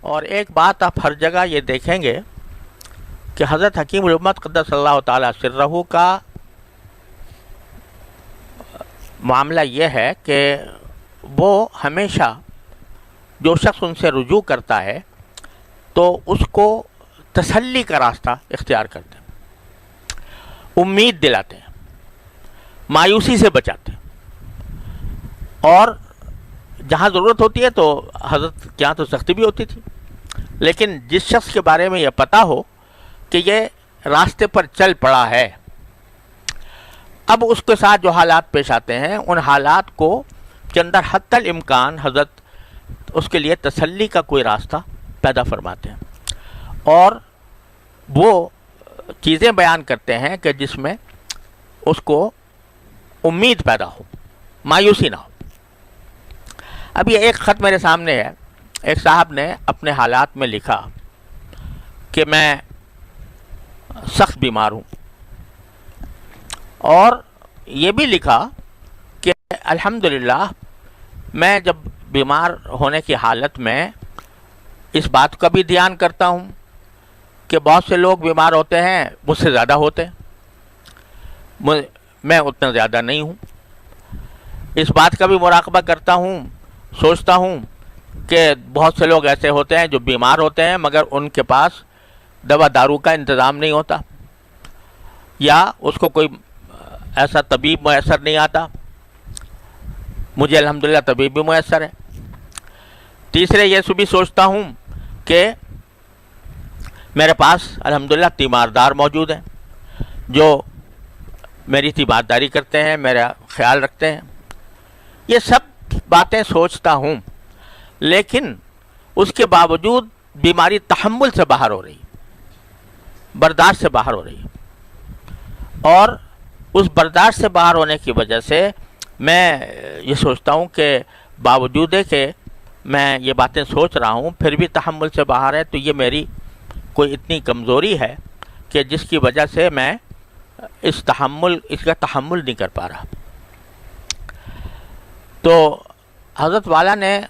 اور ایک بات آپ ہر جگہ یہ دیکھیں گے کہ حضرت حکیم الامت قدس اللہ تعالیٰ سرہ کا معاملہ یہ ہے کہ وہ ہمیشہ جو شخص ان سے رجوع کرتا ہے تو اس کو تسلی کا راستہ اختیار کرتے ہیں، امید دلاتے ہیں، مایوسی سے بچاتے ہیں، اور جہاں ضرورت ہوتی ہے تو حضرت کے یہاں تو سختی بھی ہوتی تھی، لیکن جس شخص کے بارے میں یہ پتہ ہو کہ یہ راستے پر چل پڑا ہے، اب اس کے ساتھ جو حالات پیش آتے ہیں ان حالات کو کے اندر حتی الامکان حضرت اس کے لیے تسلی کا کوئی راستہ پیدا فرماتے ہیں اور وہ چیزیں بیان کرتے ہیں کہ جس میں اس کو امید پیدا ہو، مایوسی نہ ہو۔ اب یہ ایک خط میرے سامنے ہے، ایک صاحب نے اپنے حالات میں لکھا کہ میں سخت بیمار ہوں، اور یہ بھی لکھا کہ الحمدللہ میں جب بیمار ہونے کی حالت میں اس بات کا بھی دھیان کرتا ہوں کہ بہت سے لوگ بیمار ہوتے ہیں مجھ سے زیادہ ہوتے ہیں، میں اتنا زیادہ نہیں ہوں، اس بات کا بھی مراقبہ کرتا ہوں، سوچتا ہوں کہ بہت سے لوگ ایسے ہوتے ہیں جو بیمار ہوتے ہیں مگر ان کے پاس دوا دارو کا انتظام نہیں ہوتا، یا اس کو کوئی ایسا طبیب میسر نہیں آتا، مجھے الحمدللہ طبیب بھی میسر ہے۔ تیسرے یہ بھی سوچتا ہوں کہ میرے پاس الحمدللہ تیماردار موجود ہیں جو میری تیمارداری کرتے ہیں، میرا خیال رکھتے ہیں، یہ سب باتیں سوچتا ہوں، لیکن اس کے باوجود بیماری تحمل سے باہر ہو رہی ہے، برداشت سے باہر ہو رہی ہے، اور اس برداشت سے باہر ہونے کی وجہ سے میں یہ سوچتا ہوں کہ باوجود ہے کہ میں یہ باتیں سوچ رہا ہوں پھر بھی تحمل سے باہر ہے، تو یہ میری کوئی اتنی کمزوری ہے کہ جس کی وجہ سے میں اس کا تحمل نہیں کر پا رہا۔ تو حضرت والا نے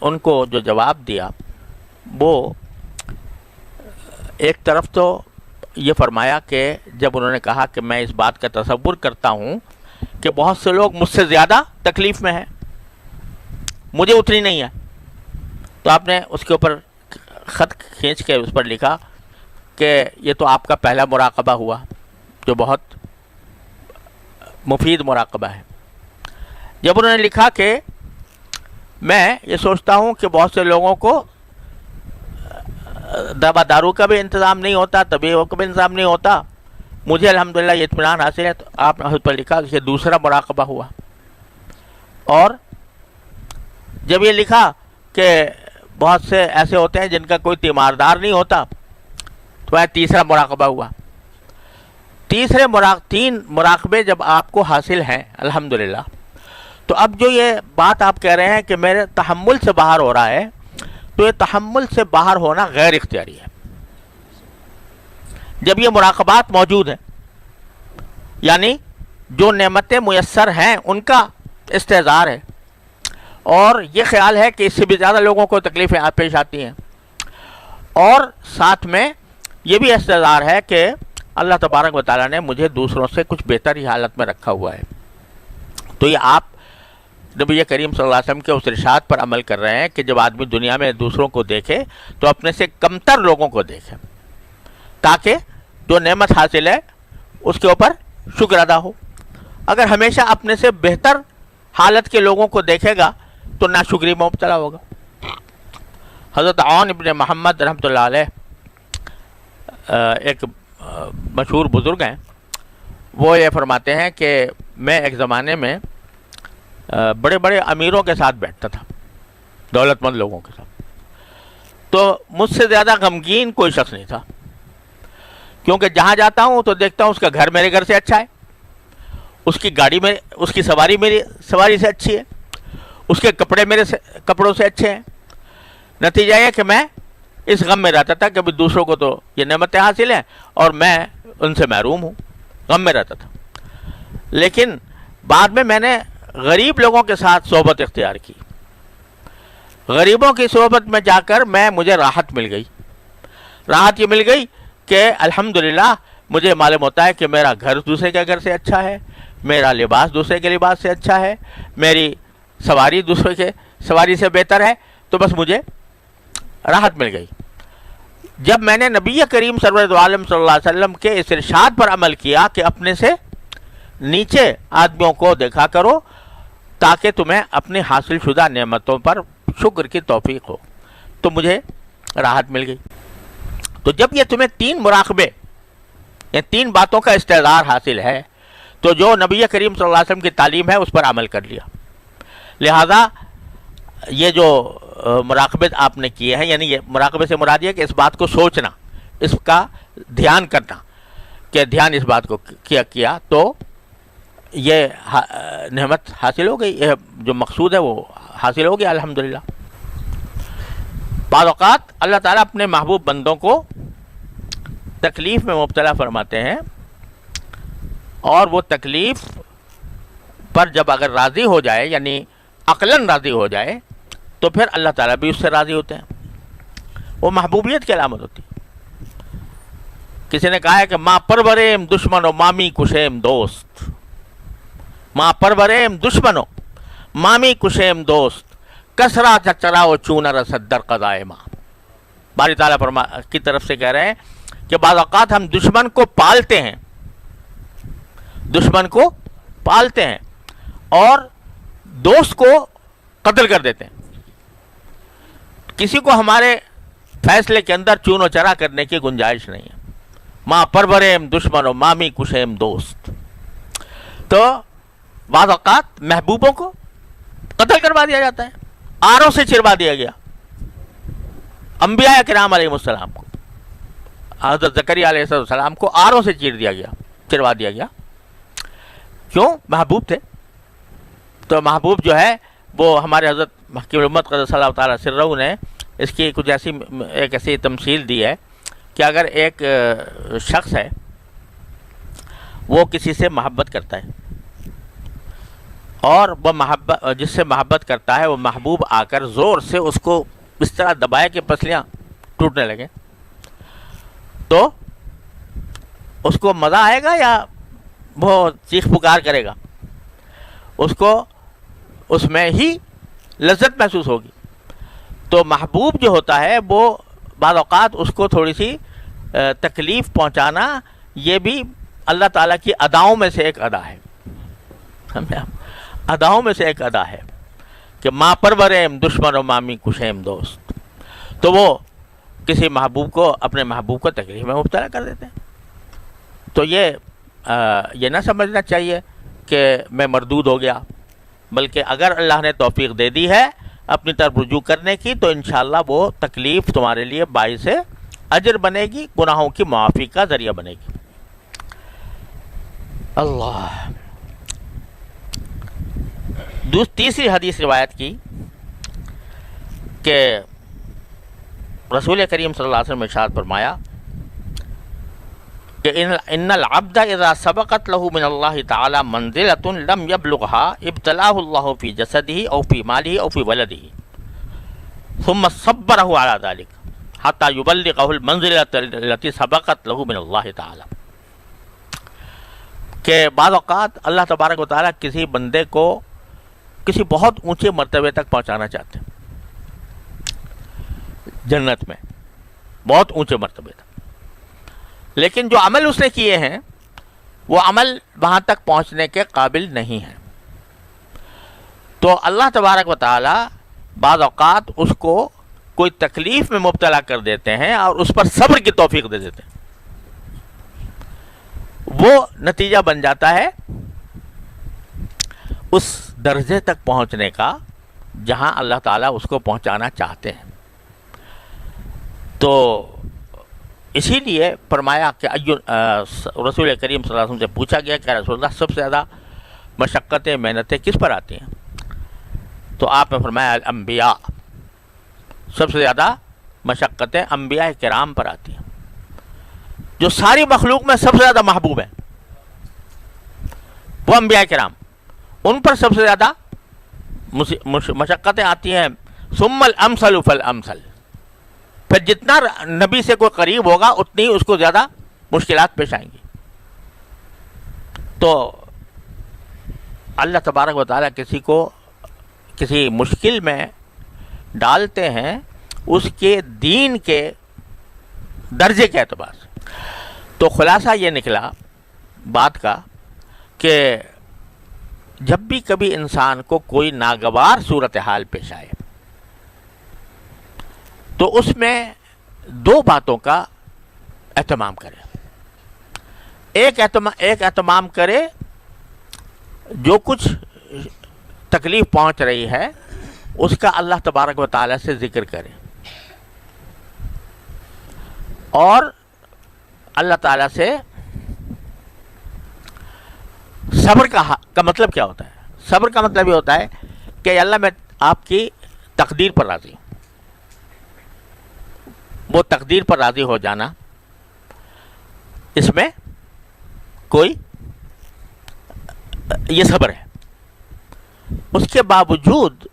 ان کو جو جواب دیا وہ ایک طرف تو یہ فرمایا کہ جب انہوں نے کہا کہ میں اس بات کا تصور کرتا ہوں کہ بہت سے لوگ مجھ سے زیادہ تکلیف میں ہیں، مجھے اتنی نہیں ہے، تو آپ نے اس کے اوپر خط کھینچ کے اس پر لکھا کہ یہ تو آپ کا پہلا مراقبہ ہوا جو بہت مفید مراقبہ ہے۔ جب انہوں نے لکھا کہ میں یہ سوچتا ہوں کہ بہت سے لوگوں کو دوا دارو کا بھی انتظام نہیں ہوتا، طبیبوں کا بھی انتظام نہیں ہوتا، مجھے الحمدللہ یہ اطمینان حاصل ہے، تو آپ نے اس پر لکھا کہ یہ دوسرا مراقبہ ہوا۔ اور جب یہ لکھا کہ بہت سے ایسے ہوتے ہیں جن کا کوئی تیماردار نہیں ہوتا، تو یہ تیسرا مراقبہ ہوا۔ تین مراقبے جب آپ کو حاصل ہیں الحمدللہ، تو اب جو یہ بات آپ کہہ رہے ہیں کہ میرے تحمل سے باہر ہو رہا ہے، تو یہ تحمل سے باہر ہونا غیر اختیاری ہے۔ جب یہ مراقبات موجود ہیں، یعنی جو نعمتیں میسر ہیں ان کا استحضار ہے، اور یہ خیال ہے کہ اس سے بھی زیادہ لوگوں کو تکلیفیں پیش آتی ہیں، اور ساتھ میں یہ بھی استحضار ہے کہ اللہ تبارک و تعالیٰ نے مجھے دوسروں سے کچھ بہتر ہی حالت میں رکھا ہوا ہے، تو یہ آپ نبی کریم صلی اللہ علیہ وسلم کے اس ارشاد پر عمل کر رہے ہیں کہ جب آدمی دنیا میں دوسروں کو دیکھے تو اپنے سے کمتر لوگوں کو دیکھے، تاکہ جو نعمت حاصل ہے اس کے اوپر شکر ادا ہو۔ اگر ہمیشہ اپنے سے بہتر حالت کے لوگوں کو دیکھے گا تو ناشکری میں مبتلا ہوگا۔ حضرت عون ابن محمد رحمۃ اللہ علیہ ایک مشہور بزرگ ہیں، وہ یہ فرماتے ہیں کہ میں ایک زمانے میں بڑے بڑے امیروں کے ساتھ بیٹھتا تھا، دولت مند لوگوں کے ساتھ، تو مجھ سے زیادہ غمگین کوئی شخص نہیں تھا، کیونکہ جہاں جاتا ہوں تو دیکھتا ہوں اس کا گھر میرے گھر سے اچھا ہے، اس کی گاڑی میں اس کی سواری میری سواری سے اچھی ہے، اس کے کپڑے میرے کپڑوں سے اچھے ہیں۔ نتیجہ یہ کہ میں اس غم میں رہتا تھا کہ ابھی دوسروں کو تو یہ نعمتیں حاصل ہیں اور میں ان سے محروم ہوں، غم میں رہتا تھا۔ لیکن بعد میں نے غریب لوگوں کے ساتھ صحبت اختیار کی، غریبوں کی صحبت میں جا کر مجھے راحت مل گئی. راحت یہ مل گئی کہ الحمدللہ مجھے معلوم ہوتا ہے کہ میرا گھر دوسرے کے گھر سے اچھا ہے، میرا لباس دوسرے کے لباس سے اچھا ہے، میری سواری دوسرے کے سواری سے بہتر ہے. تو بس مجھے راحت مل گئی. جب میں نے نبی کریم سرور عالم صلی اللہ علیہ وسلم کے اس ارشاد پر عمل کیا کہ اپنے سے نیچے آدمیوں کو دیکھا کرو تاکہ تمہیں اپنی حاصل شدہ نعمتوں پر شکر کی توفیق ہو، تو مجھے راحت مل گئی. تو جب یہ تمہیں 3 مراقبے، یہ 3 باتوں کا استعدار حاصل ہے، تو جو نبی کریم صلی اللہ علیہ وسلم کی تعلیم ہے اس پر عمل کر لیا. لہذا یہ جو مراقبے آپ نے کیے ہیں، یعنی یہ مراقبے سے مراد یہ کہ اس بات کو سوچنا، اس کا دھیان کرنا، کہ دھیان اس بات کو کیا تو یہ نعمت حاصل ہو گئی، یہ جو مقصود ہے وہ حاصل ہو گیا الحمدللہ. بعض اوقات اللہ تعالیٰ اپنے محبوب بندوں کو تکلیف میں مبتلا فرماتے ہیں، اور وہ تکلیف پر جب اگر راضی ہو جائے، یعنی عقلاً راضی ہو جائے، تو پھر اللہ تعالیٰ بھی اس سے راضی ہوتے ہیں. وہ محبوبیت کی علامت ہوتی ہے. کسی نے کہا ہے کہ ماں پروریم دشمن و مامی کشیم دوست، ماں پروریم دشمن و مامی کشیم دوست، کسرا چچرا و چونہ رسد در قضائے ماں. باری تعالیٰ کی طرف سے کہہ رہے ہیں کہ بعض اوقات ہم دشمن کو پالتے ہیں، دشمن کو پالتے ہیں اور دوست کو قتل کر دیتے ہیں. کسی کو ہمارے فیصلے کے اندر چون و چرا کرنے کی گنجائش نہیں ہے. ماں پروریم دشمن و مامی کشیم دوست. تو بعض اوقات محبوبوں کو قتل کروا دیا جاتا ہے، آروں سے چروا دیا گیا. انبیاء کرام علیہ السلام کو، حضرت زکریا علیہ السلام کو آروں سے چروا دیا گیا. کیوں؟ محبوب تھے. تو محبوب جو ہے وہ ہمارے حضرت محکیم الامت قدس اللہ تعالیٰ سرہ نے اس کی کچھ ایسی تمثیل دی ہے کہ اگر ایک شخص ہے وہ کسی سے محبت کرتا ہے، اور وہ جس سے محبت کرتا ہے وہ محبوب آ کر زور سے اس کو اس طرح دبائے کہ پسلیاں ٹوٹنے لگیں، تو اس کو مزہ آئے گا یا وہ چیخ پکار کرے گا؟ اس کو اس میں ہی لذت محسوس ہوگی. تو محبوب جو ہوتا ہے وہ بعض اوقات اس کو تھوڑی سی تکلیف پہنچانا، یہ بھی اللہ تعالیٰ کی اداؤں میں سے ایک ادا ہے. اداؤں میں سے ایک ادا ہے کہ ماں پروریم دشمن و مامی کشیم دوست. تو وہ کسی محبوب کو، اپنے محبوب کو تکلیف میں مبتلا کر دیتے ہیں. تو یہ نہ سمجھنا چاہیے کہ میں مردود ہو گیا، بلکہ اگر اللہ نے توفیق دے دی ہے اپنی طرف رجوع کرنے کی تو انشاءاللہ وہ تکلیف تمہارے لیے باعث اجر بنے گی، گناہوں کی معافی کا ذریعہ بنے گی. اللہ. تیسری حدیث روایت کی کہ رسول کریم صلی اللہ علیہ وسلم نے ارشاد فرمایا کہ ان العبد اذا سبقت له من اللہ تعالی منزلۃ لم يبلغها ابتلاه الله في جسده او في ماله او في ولده ثم صبره على ذلك حتى يبلغه المنزلۃ التي سبقت له من اللہ تعالی. کہ بعض اوقات اللہ تبارک و تعالی کسی بندے کو کسی بہت اونچے مرتبے تک پہنچانا چاہتے ہیں، جنت میں بہت اونچے مرتبے تک، لیکن جو عمل اس نے کیے ہیں وہ عمل وہاں تک پہنچنے کے قابل نہیں ہیں. تو اللہ تبارک و تعالی بعض اوقات اس کو کوئی تکلیف میں مبتلا کر دیتے ہیں اور اس پر صبر کی توفیق دے دیتے ہیں. وہ نتیجہ بن جاتا ہے اس درجے تک پہنچنے کا جہاں اللہ تعالیٰ اس کو پہنچانا چاہتے ہیں. تو اسی لیے فرمایا کہ رسول کریم صلی اللہ علیہ وسلم سے پوچھا گیا کہ رسول اللہ سب سے زیادہ مشقتیں محنتیں کس پر آتی ہیں؟ تو آپ نے فرمایا الانبیاء، سب سے زیادہ مشقتیں انبیاء کرام پر آتی ہیں، جو ساری مخلوق میں سب سے زیادہ محبوب ہیں وہ انبیاء کرام. ان پر سب سے زیادہ مشقتیں آتی ہیں، ثم الامثل فالامثل، پھر جتنا نبی سے کوئی قریب ہوگا اتنی ہی اس کو زیادہ مشکلات پیش آئیں گی. تو اللہ تبارک و تعالیٰ کسی کو کسی مشکل میں ڈالتے ہیں اس کے دین کے درجے کے اعتبار سے. تو خلاصہ یہ نکلا بات کا کہ جب بھی کبھی انسان کو کوئی ناگوار صورتحال پیش آئے تو اس میں دو باتوں کا اہتمام کرے. ایک اہتمام کرے جو کچھ تکلیف پہنچ رہی ہے اس کا اللہ تبارک و تعالیٰ سے ذکر کرے، اور اللہ تعالیٰ سے صبر کا مطلب کیا ہوتا ہے؟ صبر کا مطلب یہ ہوتا ہے کہ اللہ میں آپ کی تقدیر پر راضی ہوں. وہ تقدیر پر راضی ہو جانا، اس میں کوئی یہ صبر ہے. اس کے باوجود،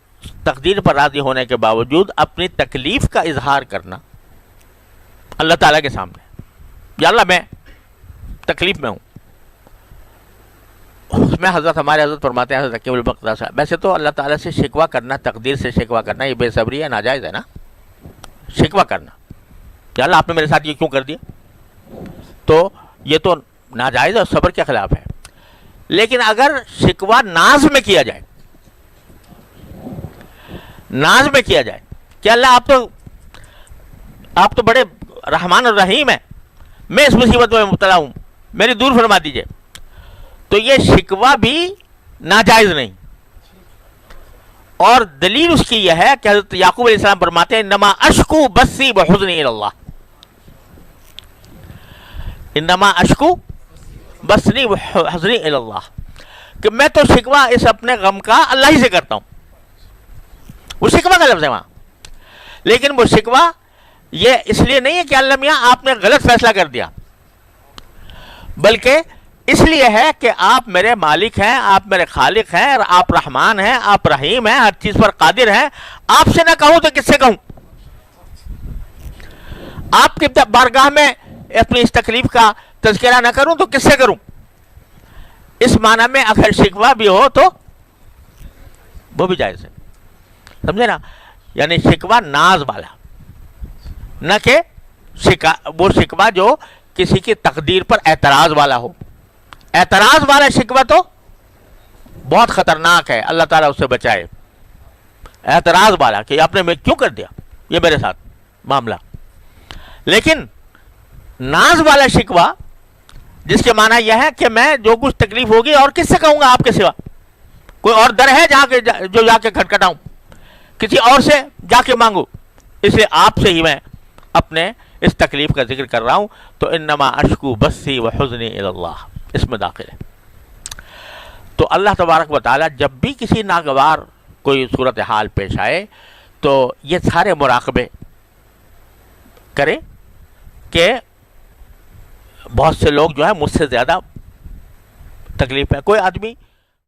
تقدیر پر راضی ہونے کے باوجود اپنی تکلیف کا اظہار کرنا اللہ تعالیٰ کے سامنے، یا اللہ میں تکلیف میں ہوں. اس میں ہمارے حضرت فرماتے ہیں، حضرت حکیم البختیار صاحب، ویسے تو اللہ تعالیٰ سے شکوہ کرنا، تقدیر سے شکوہ کرنا یہ بے صبری ہے، ناجائز ہے نا. شکوہ کرنا کہ اللہ آپ نے میرے ساتھ یہ کیوں کر دیا، تو یہ تو ناجائز اور صبر کے خلاف ہے. لیکن اگر شکوہ ناز میں کیا جائے، ناز میں کیا جائے کہ اللہ آپ تو بڑے رحمان اور رحیم ہیں، میں اس مصیبت میں مبتلا ہوں، میری دور فرما دیجئے، تو یہ شکوہ بھی ناجائز نہیں. اور دلیل اس کی یہ ہے کہ حضرت یعقوب علیہ السلام فرماتے ہیں انما اشکو بثی وحزنی الی اللہ، انما اشکو بثی وحزنی الی اللہ، کہ میں تو شکوہ اس اپنے غم کا اللہ ہی سے کرتا ہوں. وہ شکوہ کا لفظ ہے وہاں، لیکن وہ شکوہ یہ اس لیے نہیں ہے کہ اللہ میاں آپ نے غلط فیصلہ کر دیا، بلکہ اس لیے ہے کہ آپ میرے مالک ہیں، آپ میرے خالق ہیں، اور آپ رحمان ہیں، آپ رحیم ہیں، ہر چیز پر قادر ہیں. آپ سے نہ کہوں تو کس سے کہوں؟ آپ کی بارگاہ میں اپنی اس تکلیف کا تذکرہ نہ کروں تو کس سے کروں؟ اس معنی میں اگر شکوہ بھی ہو تو وہ بھی جائز ہے، سمجھے نا. یعنی شکوہ ناز والا، نہ کہ وہ شکوہ جو کسی کی تقدیر پر اعتراض والا ہو. اعتراض والا شکوہ تو بہت خطرناک ہے، اللہ تعالیٰ اس سے بچائے. اعتراض والا کہ آپ نے کیوں کر دیا یہ میرے ساتھ معاملہ. لیکن ناز والا شکوہ جس کے معنی یہ ہے کہ میں جو کچھ تکلیف ہوگی اور کس سے کہوں گا آپ کے سوا؟ کوئی اور در ہے جو جا کے کھٹکھٹاؤں؟ کسی اور سے جا کے مانگوں؟ اس لیے آپ سے ہی میں اپنے اس تکلیف کا ذکر کر رہا ہوں. تو انما اشکو بثی وحزنی الی اللہ اس میں داخل ہے. تو اللہ تبارک و تعالیٰ جب بھی کسی ناگوار کوئی صورتحال پیش آئے تو یہ سارے مراقبے کرے کہ بہت سے لوگ جو ہے مجھ سے زیادہ تکلیف ہے. کوئی آدمی